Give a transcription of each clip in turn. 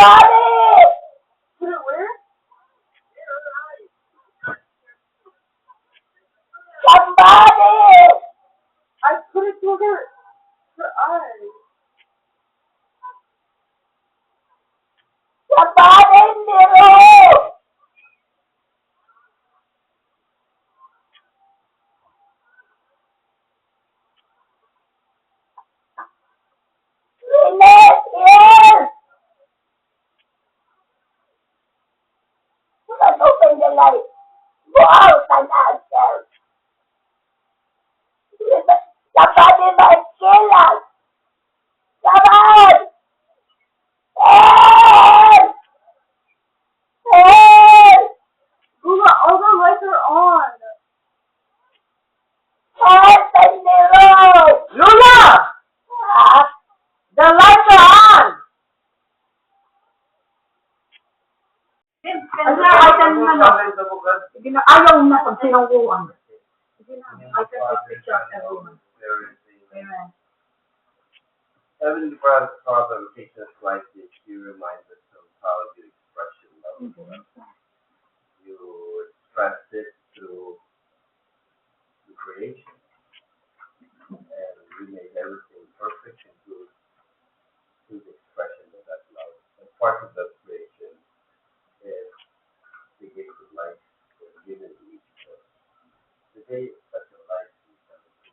Somebody! Put it where? Somebody! I put it through her eyes. Somebody, Nero! Lynette, here! You can open the light. Go out and answer. Somebody might kill us. Come on! Help! Help! Bula, all the lights are on. Help and Nero! Luna! Ah, the lights are on! Ano na, item na na. Ayaw na pag sinangguan. Sige na, I can take picture of everyone. Amen. Heavenly Father, teaches like this. You remind us of how you express your love. You express it through the creation. And you made everything perfect and good through the expression of that love. And part of that creation is the gift of life that is given to each of us. Today is such a life we celebrate.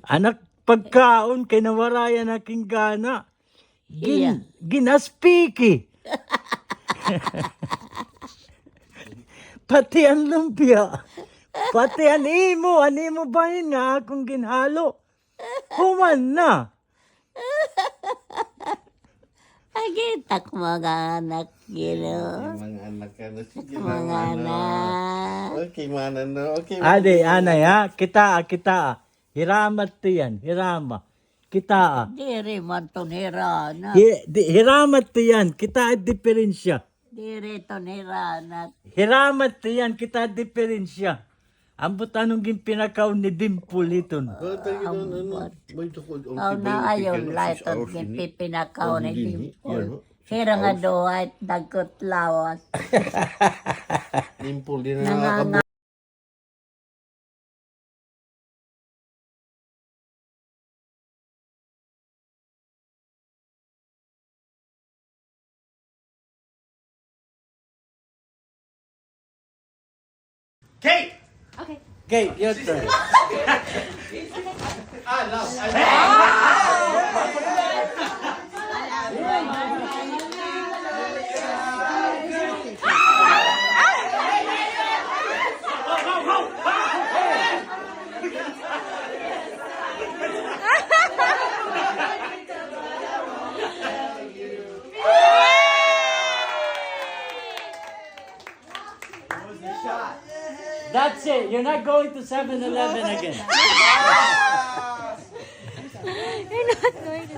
Anak pagkaon kay nawarayan aking gana. Ginaspiki. Pati ang lumpia. Pati animo ba yun nga akong ginhalo? Human na. Agitak mga anak, Mga anak ka na. Sige mga anak. Okay, mana no. Okay. Ade, anay ha, kita. Hiramat tiyan, hirama. Kita. Diri man tonirana. Hiramat tiyan, kita diferensya. Diri tonirana. Hiramat tiyan, kita diferensya. Ambot anong pinakaon ni Dimple ito. Aw na ayon laitot ng pipinakaw ni Dimple. Kira nga doa at dagkot lawas. Dimple din na nakakabot. Kate! Okay. Kate, your turn. That's it. You're not going to 7-Eleven again. You're not going to.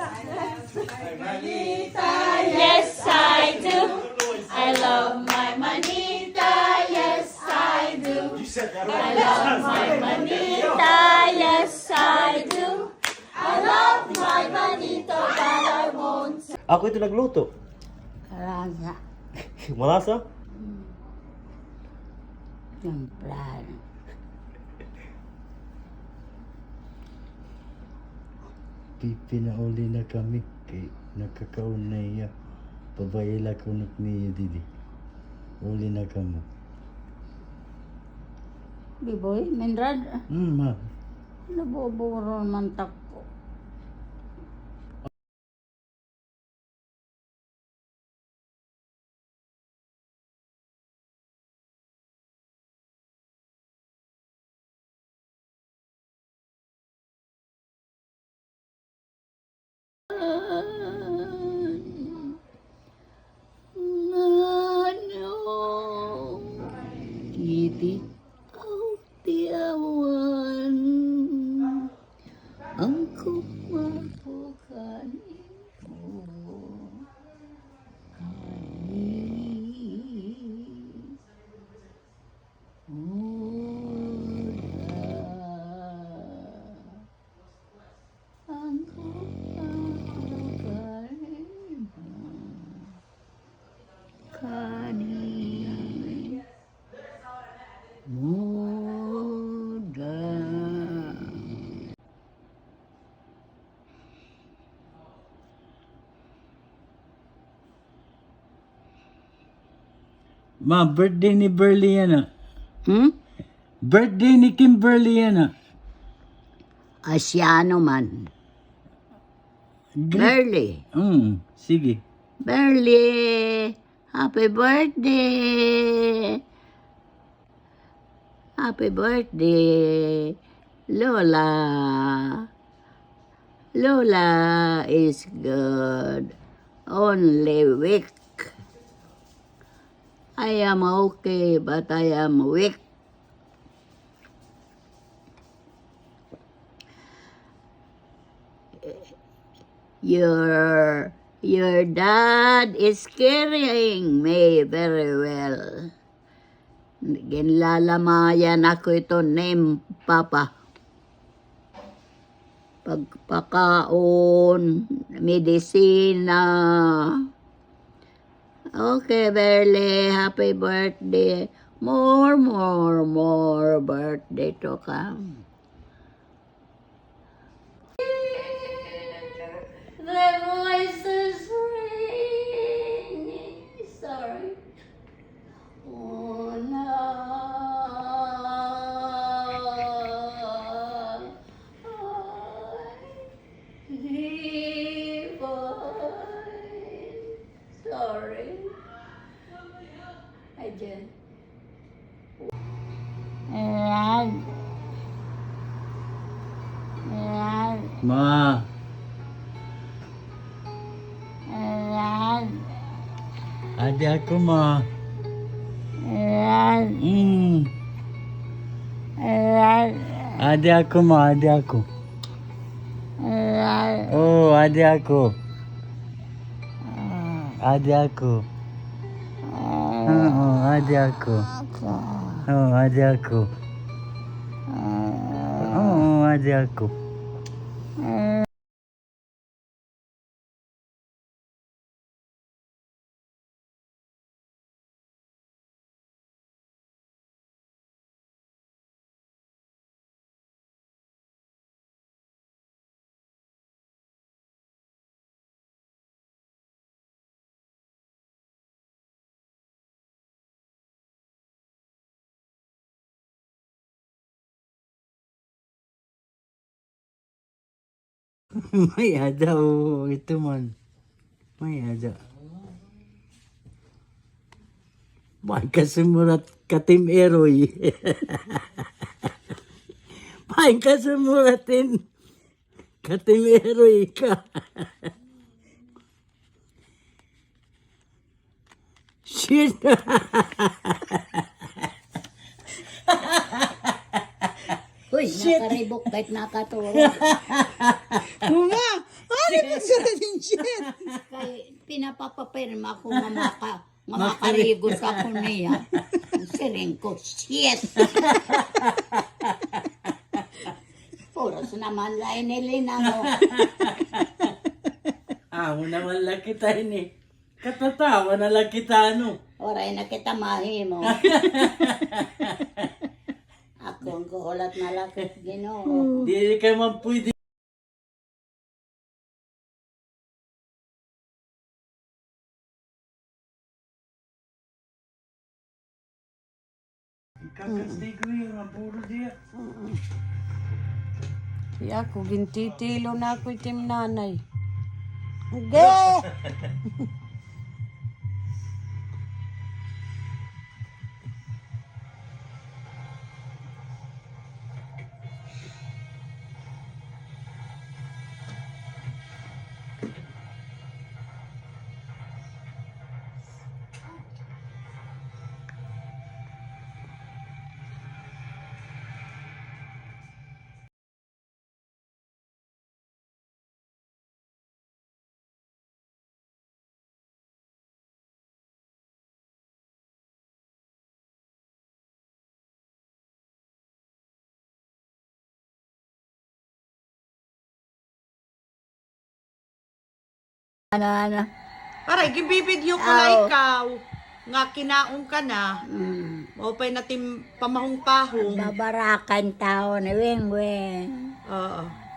Yes, I do. I love my manita. Yes, I do. I love my manita. Yes, I do. I love my manita, but I won't. Ako ito nagluto. Karasa. Malasa? Templan. Pinauli na kami kay nakakaon na iya. Pabayla ko niya didi. Uli na kamo. Biboy, minrad. Ma. Nabuburo man tako. Titi, ang tiawan, ang kaniya muda. Ma, birthday ni Burley yan ah. Hmm? Birthday ni Kimberly yan ah. Asyano man. Burley. Sige. Burley. Happy birthday. Happy birthday. Lola. Lola is good. Only weak. I am okay, but I am weak. Your dad is carrying me very well. Ginlalamayan ako ito name Papa. Pagpakaon, medisina. Okay, Berly, happy birthday. More birthday to come. The voice is ringing. Sorry. Oh no. Sorry. I just. Ma. Adi ako ma. Adi ako ma, adi ako. Oh, adi ako. Adi ako. Oo, adi ako. Oh, adi ako. Oo, adi ako. May ada oh, itu man. May ada. May kasumurat katim eroy. May kasumuratin katim eroy ka. Shit. Uy, nakaribok kahit nakaturo. Uma, ano ba sa din shit? Kay pinapapapirma ko makarigos ako niya. Siring ko, shit! Oras naman lain nilina mo. Amo naman lang kita ini. Katatawa na lang kita ano. Oray na kita mahimo. Ako ang kuhulat na lakit, Ginoo. Di ka man pwede. Kakastig ko yung apuro diya. Kaya ako, gintitilo na ako itim nanay. Hindi! Ano? Aray, gibibidyo ko na ikaw. nga kinaong ka na, maupay natin pamahong-pahong. Babarakan tao na weng-weng. Oo.